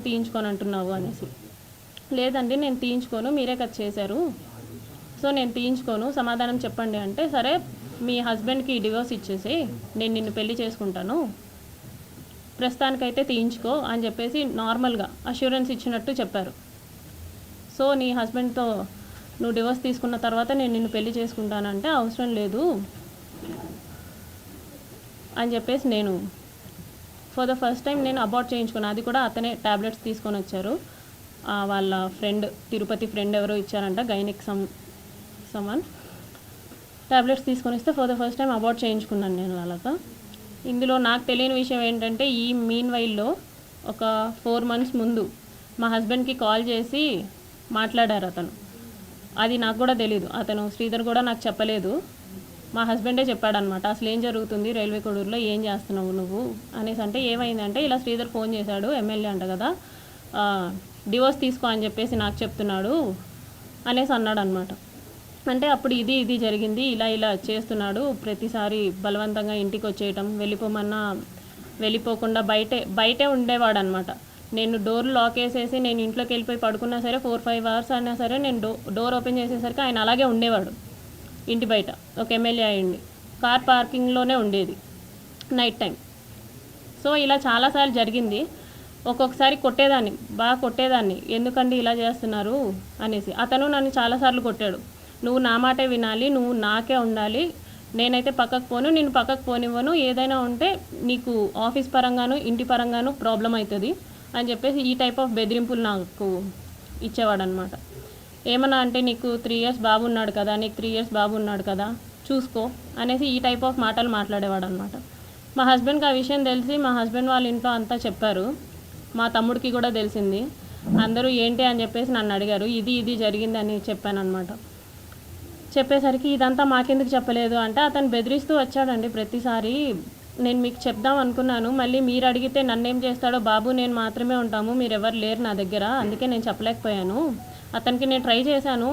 తీయించుకొని అంటున్నావు అనేసి. లేదండి నేను తీయించుకోను, మీరే కదా చేశారు, సో నేను తీయించుకోను, సమాధానం చెప్పండి అంటే, సరే మీ హస్బెండ్కి డివోర్స్ ఇచ్చేసి నేను నిన్ను పెళ్లి చేసుకుంటాను, ప్రస్తుతానికైతే తీయించుకో అని చెప్పేసి నార్మల్గా అష్యూరెన్స్ ఇచ్చినట్టు చెప్పారు. సో నీ హస్బెండ్తో నువ్వు డివోర్స్ తీసుకున్న తర్వాత నేను నిన్ను పెళ్లి చేసుకుంటానంటే అవసరం లేదు అని చెప్పేసి నేను ఫర్ ద ఫస్ట్ టైం నేను అబార్ట్ చేయించుకున్నాను. అది కూడా అతనే ట్యాబ్లెట్స్ తీసుకొని వచ్చారు, వాళ్ళ ఫ్రెండ్ తిరుపతి ఫ్రెండ్ ఎవరో ఇచ్చారంట, గైనిక్ సమాన్ ట్యాబ్లెట్స్ తీసుకొని వస్తే for the first time abort చేయించుకున్నాను నేను అలాగా. ఇందులో నాకు తెలియని విషయం ఏంటంటే ఈ మీన్ వైల్లో ఒక 4 months ముందు మా హస్బెండ్కి కాల్ చేసి మాట్లాడారు అతను. అది నాకు కూడా తెలీదు, అతను శ్రీధర్ కూడా నాకు చెప్పలేదు, మా హస్బెండే చెప్పాడనమాట. అసలు ఏం జరుగుతుంది రైల్వే కోడూరులో, ఏం చేస్తున్నావు నువ్వు అనేసి అంటే, ఏమైందంటే ఇలా శ్రీధర్ ఫోన్ చేశాడు, ఎమ్మెల్యే అంట కదా, డివోర్స్ తీసుకో అని చెప్పేసి నాకు చెప్తున్నాడు అనేసి అన్నాడు అనమాట. అంటే అప్పుడు ఇది జరిగింది, ఇలా చేస్తున్నాడు, ప్రతిసారి బలవంతంగా ఇంటికి వచ్చేయటం, వెళ్ళిపోమన్నా వెళ్ళిపోకుండా బయటే ఉండేవాడు అనమాట. నేను డోర్ లాక్ వేసేసి నేను ఇంట్లోకి వెళ్ళిపోయి పడుకున్నా సరే 4-5 hours అయినా సరే నేను డోర్ ఓపెన్ చేసేసరికి ఆయన అలాగే ఉండేవాడు ఇంటి బయట. ఒక ఎమ్మెల్యే అయ్యింది, కార్ పార్కింగ్లోనే ఉండేది నైట్ టైం. సో ఇలా చాలాసార్లు జరిగింది. ఒక్కొక్కసారి బాగా కొట్టేదాన్ని, ఎందుకండి ఇలా చేస్తున్నారు అనేసి. అతను నన్ను చాలాసార్లు కొట్టాడు, నువ్వు నా మాటే వినాలి, నువ్వు నాకే ఉండాలి, నేనైతే పక్కకు పోను, నేను పక్కకు పోనివ్వను, ఏదైనా ఉంటే నీకు ఆఫీస్ పరంగాను ఇంటి పరంగాను ప్రాబ్లం అవుతుంది అని చెప్పేసి ఈ టైప్ ఆఫ్ బెదిరింపులు నాకు ఇచ్చేవాడు అనమాట. ఏమన్నా అంటే నీకు 3 years బాబు ఉన్నాడు కదా, నీకు 3 years బాబు ఉన్నాడు కదా, చూసుకో అనేసి ఈ టైప్ ఆఫ్ మాటలు మాట్లాడేవాడు అనమాట. మా హస్బెండ్కి ఆ విషయం తెలిసి మా హస్బెండ్ వాళ్ళ ఇంట్లో అంతా చెప్పారు, మా తమ్ముడికి కూడా తెలిసింది. అందరూ ఏంటి అని చెప్పేసి నన్ను అడిగారు, ఇది జరిగిందని చెప్పాను అనమాట. చెప్పేసరికి ఇదంతా మాకెందుకు చెప్పలేదు అంటే, అతను బెదిరిస్తూ వచ్చాడండి ప్రతిసారి. నేను మీకు చెప్దాం అనుకున్నాను, మళ్ళీ మీరు అడిగితే నన్నేం చేస్తాడో, బాబు నేను మాత్రమే ఉంటాము, మీరు ఎవరు లేరు నా దగ్గర, అందుకే నేను చెప్పలేకపోయాను. అతనికి నేను ట్రై చేశాను,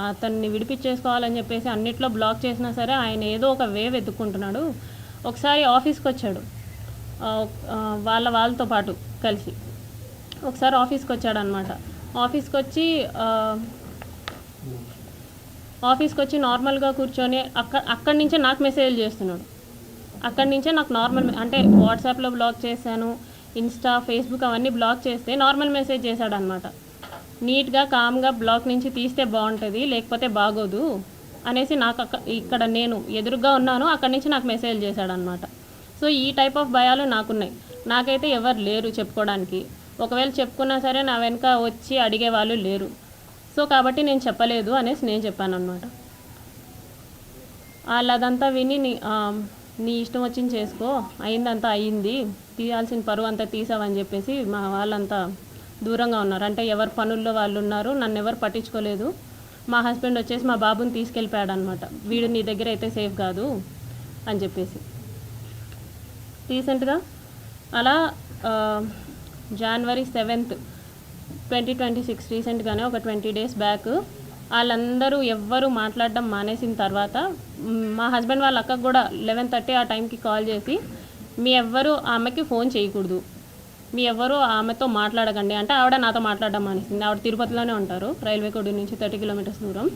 అతన్ని విడిపించేసుకోవాలని చెప్పేసి అన్నిట్లో బ్లాక్ చేసినా సరే ఆయన ఏదో ఒక వే వెతుక్కుంటున్నాడు. ఒకసారి ఆఫీస్కి వచ్చాడు, వాళ్ళతో పాటు కలిసి ఒకసారి ఆఫీస్కి వచ్చాడనమాట. ఆఫీస్కి వచ్చి నార్మల్గా కూర్చొని అక్కడి నుంచే నాకు మెసేజ్లు చేస్తున్నాడు. అక్కడి నుంచే నాకు నార్మల్ అంటే వాట్సాప్లో బ్లాక్ చేశాను, ఇన్స్టా ఫేస్బుక్ అవన్నీ బ్లాక్ చేస్తే నార్మల్ మెసేజ్ చేశాడు అనమాట. నీట్గా కామ్గా బ్లాక్ నుంచి తీస్తే బాగుంటుంది, లేకపోతే బాగోదు అనేసి నాకు ఇక్కడ నేను ఎదురుగా ఉన్నాను, అక్కడి నుంచి నాకు మెసేజ్ చేశాడనమాట. సో ఈ టైప్ ఆఫ్ భయాలు నాకున్నాయి. నాకైతే ఎవరు లేరు చెప్పుకోవడానికి, ఒకవేళ చెప్పుకున్నా సరే నా వెనక వచ్చి అడిగేవాళ్ళు లేరు. సో కాబట్టి నేను చెప్పలేదు అనేసి నేను చెప్పాను అనమాట. వాళ్ళదంతా విని నీ ఇష్టం వచ్చింది చేసుకో, అయిందంతా అయ్యింది, తీయాల్సిన పరువు అంతా తీసావని చెప్పేసి మా వాళ్ళంతా దూరంగా ఉన్నారు. అంటే ఎవరు పనుల్లో వాళ్ళు ఉన్నారు, నన్ను ఎవరు పట్టించుకోలేదు. మా హస్బెండ్ వచ్చేసి మా బాబుని తీసుకెళ్ళిపోయాడు అనమాట, వీడు నీ దగ్గర అయితే సేఫ్ కాదు అని చెప్పేసి. రీసెంట్గా అలా January 7th 2026 రీసెంట్గానే ఒక 20 days బ్యాక్ వాళ్ళందరూ ఎవ్వరూ మాట్లాడడం మానేసిన తర్వాత మా హస్బెండ్ వాళ్ళ అక్కకు కూడా 11:30 ఆ టైంకి కాల్ చేసి, మీ ఎవ్వరూ ఆమెకి ఫోన్ చేయకూడదు, మీ ఎవ్వరూ ఆమెతో మాట్లాడకండి అంటే, ఆవిడ నాతో మాట్లాడడం మానేసింది. ఆవిడ తిరుపతిలోనే ఉంటారు, రైల్వే కోడూరు నుంచి 30 kilometers దూరం.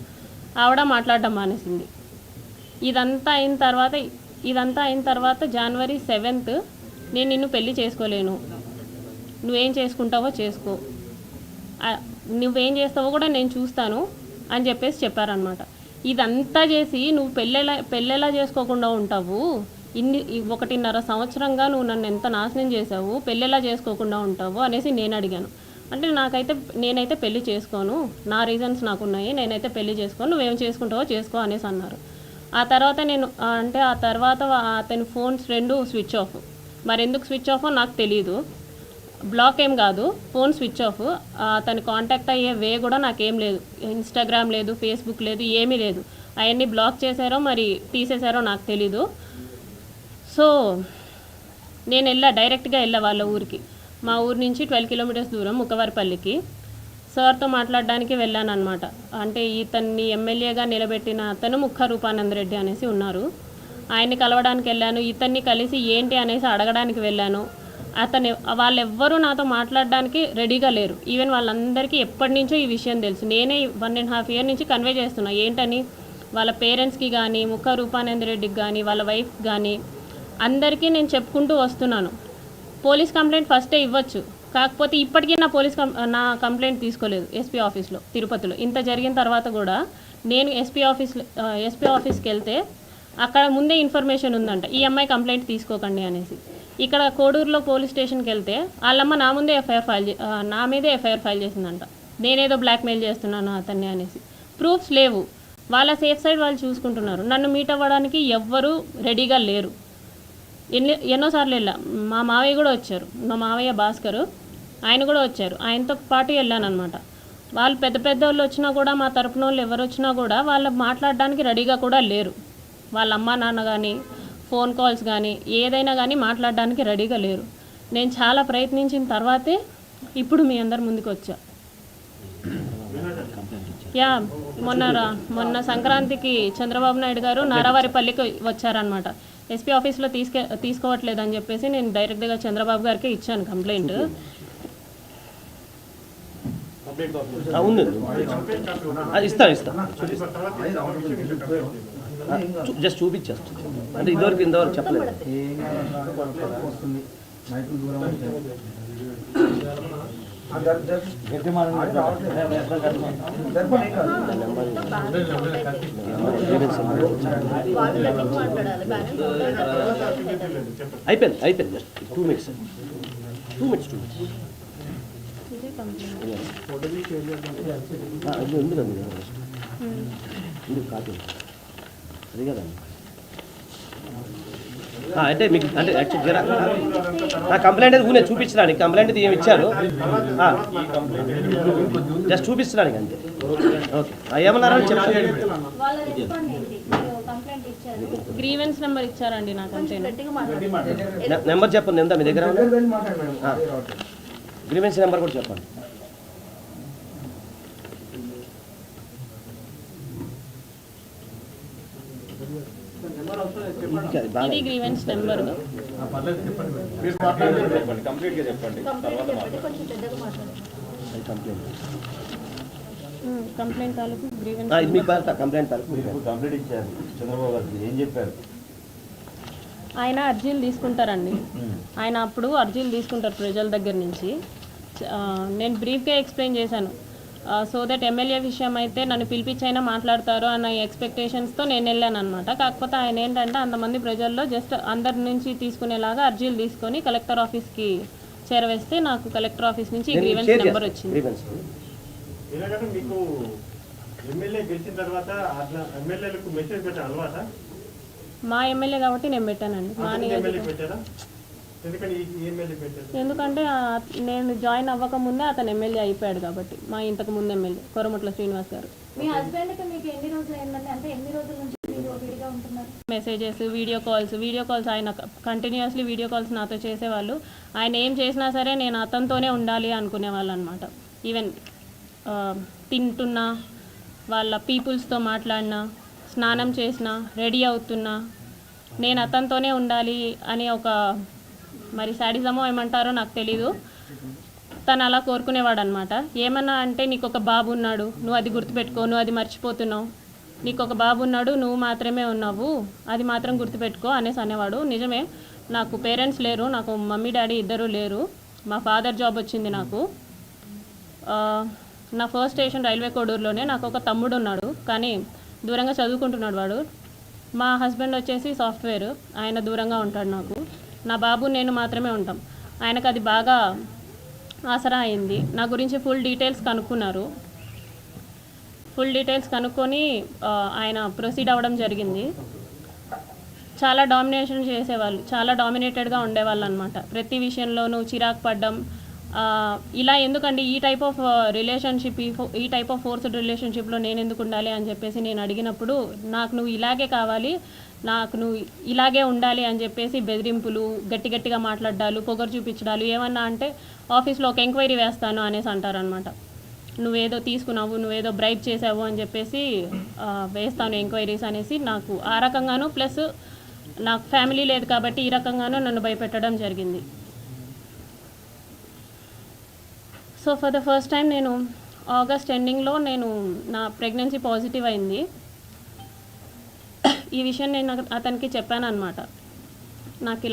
ఆవిడ మాట్లాడడం మానేసింది. ఇదంతా అయిన తర్వాత January 7th నేను నిన్ను పెళ్లి చేసుకోలేను, నువ్వేం చేసుకుంటావో చేసుకో, నువ్వేం చేస్తావో కూడా నేను చూస్తాను అని చెప్పేసి చెప్పారనమాట. ఇదంతా చేసి నువ్వు పెళ్ళెలా చేసుకోకుండా ఉంటావు, 1.5 సంవత్సరంగా నువ్వు నన్ను ఎంత నాశనం చేసావు, పెళ్ళెలా చేసుకోకుండా ఉంటావు అనేసి నేను అడిగాను. అంటే నేనైతే పెళ్లి చేసుకోను, నా రీజన్స్ నాకున్నాయి, నేనైతే పెళ్లి చేసుకోను, నువ్వేం చేసుకుంటావో చేసుకో అనేసి అన్నారు. ఆ తర్వాత అతని ఫోన్స్ 2 స్విచ్ ఆఫ్. మరి ఎందుకు స్విచ్ ఆఫ్ నాకు తెలియదు, బ్లాక్ ఏం కాదు, ఫోన్ స్విచ్ ఆఫ్. అతను కాంటాక్ట్ అయ్యే వే కూడా నాకేం లేదు, ఇన్స్టాగ్రామ్ లేదు, ఫేస్బుక్ లేదు, ఏమీ లేదు. అవన్నీ బ్లాక్ చేశారో మరి తీసేశారో నాకు తెలీదు. సో నేను డైరెక్ట్గా వెళ్ళా వాళ్ళ ఊరికి, మా ఊరు నుంచి 12 kilometers దూరం ముక్కవారిపల్లికి. సార్తో మాట్లాడడానికి వెళ్ళాను అనమాట. అంటే ఇతన్ని ఎమ్మెల్యేగా నిలబెట్టిన అతను ముక్క రూపానంద రెడ్డి అనేసి ఉన్నారు, ఆయన్ని కలవడానికి వెళ్ళాను. ఇతన్ని కలిసి ఏంటి అనేసి అడగడానికి వెళ్ళాను. వాళ్ళెవ్వరూ నాతో మాట్లాడడానికి రెడీగా లేరు. ఈవెన్ వాళ్ళందరికీ ఎప్పటి నుంచో ఈ విషయం తెలుసు. నేనే 1.5 year నుంచి కన్వే చేస్తున్నా ఏంటని. వాళ్ళ పేరెంట్స్కి కానీ, ముఖ రూపానంద రెడ్డికి కానీ, వాళ్ళ వైఫ్ కానీ అందరికీ నేను చెప్పుకుంటూ వస్తున్నాను. పోలీస్ కంప్లైంట్ ఫస్టే ఇవ్వచ్చు, కాకపోతే ఇప్పటికీ నా కంప్లైంట్ తీసుకోలేదు ఎస్పీ ఆఫీస్లో తిరుపతిలో. ఇంత జరిగిన తర్వాత కూడా నేను ఎస్పీ ఆఫీస్కి వెళ్తే అక్కడ ముందే ఇన్ఫర్మేషన్ ఉందంట, ఈ అమ్మాయి కంప్లైంట్ తీసుకోకండి అనేసి. ఇక్కడ కోడూరులో పోలీస్ స్టేషన్కి వెళ్తే వాళ్ళమ్మ నా మీదే ఎఫ్ఐఆర్ ఫైల్ చేసిందంట, నేనేదో బ్లాక్మెయిల్ చేస్తున్నాను అతన్ని అనేసి. ప్రూఫ్స్ లేవు, వాళ్ళ సేఫ్ సైడ్ వాళ్ళు చూసుకుంటున్నారు. నన్ను మీట్ అవ్వడానికి ఎవ్వరూ రెడీగా లేరు. ఎన్నోసార్లు వెళ్ళా, మా మావయ్య కూడా వచ్చారు, మా మావయ్య భాస్కర్ ఆయన కూడా వచ్చారు, ఆయనతో పాటు వెళ్ళానమాట. వాళ్ళు పెద్ద వాళ్ళు వచ్చినా కూడా, మా తరపున వాళ్ళు ఎవరు వచ్చినా కూడా వాళ్ళు మాట్లాడడానికి రెడీగా కూడా లేరు. వాళ్ళ అమ్మ నాన్న కానీ, ఫోన్ కాల్స్ కానీ, ఏదైనా కానీ మాట్లాడడానికి రెడీగా లేరు. నేను చాలా ప్రయత్నించిన తర్వాతే ఇప్పుడు మీ అందరి ముందుకు వచ్చా. మొన్న సంక్రాంతికి చంద్రబాబు నాయుడు గారు నారావారిపల్లికి వచ్చారనమాట. ఎస్పీ ఆఫీస్లో తీసుకోవట్లేదని చెప్పేసి నేను డైరెక్ట్గా చంద్రబాబు గారికి ఇచ్చాను కంప్లైంట్. జస్ట్ చూపించేస్తాను అంటే ఇంతవరకు చెప్పలేదు. అయిపోయింది జస్ట్ 2 minutes. కాపీ అది కదండి. అంటే మీకు అంటే నా కంప్లైంట్ అయితే ఊనే చూపించడానికి, కంప్లైంట్ అయితే ఏమి ఇచ్చారు జస్ట్ చూపించడానికి అంతే. ఓకే ఏమన్నారని చెప్పండి. గ్రీవెన్స్ నెంబర్ ఇచ్చారండి నాకు అంతే. నెంబర్ చెప్పండి, ఎంత మీ దగ్గర గ్రీవెన్స్ నెంబర్ కూడా చెప్పండి. ఇది గ్రీవెన్స్ నెంబర్. కంప్లైంట్ తాలూకు గ్రీవెన్స్ కంప్లైంట్ ఇచ్చారు చంద్రబాబు గారు, ఏం చెప్పారు? ఆయన అర్జీలు తీసుకుంటారండి. ఆయన అప్పుడు అర్జీలు తీసుకుంటారు ప్రజల దగ్గర నుంచి. నేను బ్రీఫ్గా ఎక్స్ప్లెయిన్ చేశాను. సో దట్ ఎమ్మెల్యే విషయం అయితే నన్ను పిలిపించైనా మాట్లాడతారు అన్న ఎక్స్పెక్టేషన్స్తో నేను వెళ్ళాను అనమాట. కాకపోతే ఆయన ఏంటంటే అంతమంది ప్రజల్లో జస్ట్ అందరి నుంచి తీసుకునేలాగా అర్జీలు తీసుకొని కలెక్టర్ ఆఫీస్కి చేరవేస్తే నాకు కలెక్టర్ ఆఫీస్ నుంచి గ్రీవెన్స్ నెంబర్ వచ్చింది. మా ఎమ్మెల్యే కాబట్టి నేను పెట్టానండి. మా ఎందుకంటే నేను జాయిన్ అవ్వక ముందే అతను ఎమ్మెల్యే అయిపోయాడు కాబట్టి, మా ఇంతకు ముందు ఎమ్మెల్యే కొరమట్ల శ్రీనివాస్ గారు. మెసేజెస్, వీడియో కాల్స్ ఆయన కంటిన్యూస్లీ వీడియో కాల్స్ నాతో చేసేవాళ్ళు. ఆయన ఏం చేసినా సరే నేను అతనితోనే ఉండాలి అనుకునేవాళ్ళు అనమాట. ఈవెన్ తింటున్నా, వాళ్ళ పీపుల్స్తో మాట్లాడినా, స్నానం చేసినా, రెడీ అవుతున్నా నేను అతనితోనే ఉండాలి అని ఒక మరి శాడిజమో ఏమంటారో నాకు తెలీదు, తను అలా కోరుకునేవాడు అనమాట. ఏమన్నా అంటే నీకు ఒక బాబు ఉన్నాడు, నువ్వు అది గుర్తుపెట్టుకో, నువ్వు అది మర్చిపోతున్నావు, నీకు ఒక బాబు ఉన్నాడు, నువ్వు మాత్రమే ఉన్నావు, అది మాత్రం గుర్తుపెట్టుకో అనేసి అనేవాడు. నిజమే, నాకు పేరెంట్స్ లేరు, నాకు మమ్మీ డాడీ ఇద్దరూ లేరు. మా ఫాదర్ జాబ్ వచ్చింది నాకు. నా ఫస్ట్ స్టేషన్ రైల్వే కోడూరులోనే. నాకు ఒక తమ్ముడు ఉన్నాడు, కానీ దూరంగా చదువుకుంటున్నాడు వాడు. మా హస్బెండ్ వచ్చేసి సాఫ్ట్వేర్, ఆయన దూరంగా ఉంటాడు నాకు. నా బాబు నేను మాత్రమే ఉంటాం. ఆయనకు అది బాగా ఆసరా అయింది. నా గురించి ఫుల్ డీటెయిల్స్ కనుక్కొని ఆయన ప్రొసీడ్ అవ్వడం జరిగింది. చాలా డామినేషన్ చేసేవాళ్ళు, చాలా డామినేటెడ్గా ఉండేవాళ్ళు అనమాట. ప్రతి విషయంలోనూ చిరాకు పడ్డం. ఇలా ఎందుకండి ఈ టైప్ ఆఫ్ రిలేషన్షిప్, ఈ టైప్ ఆఫ్ ఫోర్స్డ్ రిలేషన్షిప్లో నేను ఎందుకు ఉండాలి అని చెప్పేసి నేను అడిగినప్పుడు, నాకు నువ్వు ఇలాగే కావాలి, నాకు నువ్వు ఇలాగే ఉండాలి అని చెప్పేసి బెదిరింపులు, గట్టిగా మాట్లాడాలు, పొగరు చూపించడాలు, ఏమన్నా అంటే ఆఫీస్లో ఒక ఎంక్వైరీ వేస్తాను అనేసి అంటారనమాట. నువ్వేదో తీసుకున్నావు, నువ్వేదో బ్రైబ్ చేసావు అని చెప్పేసి వేస్తాను ఎంక్వైరీస్ అనేసి నాకు ఆ రకంగాను, ప్లస్ నాకు ఫ్యామిలీ లేదు కాబట్టి ఈ రకంగానూ నన్ను భయపెట్టడం జరిగింది. So for the first time నేను ఆగస్ట్ ఎండింగ్లో నేను నా ప్రెగ్నెన్సీ పాజిటివ్ అయింది. ఈ విషయం నేను అతనికి చెప్పాను అనమాట. నాకు ఇలా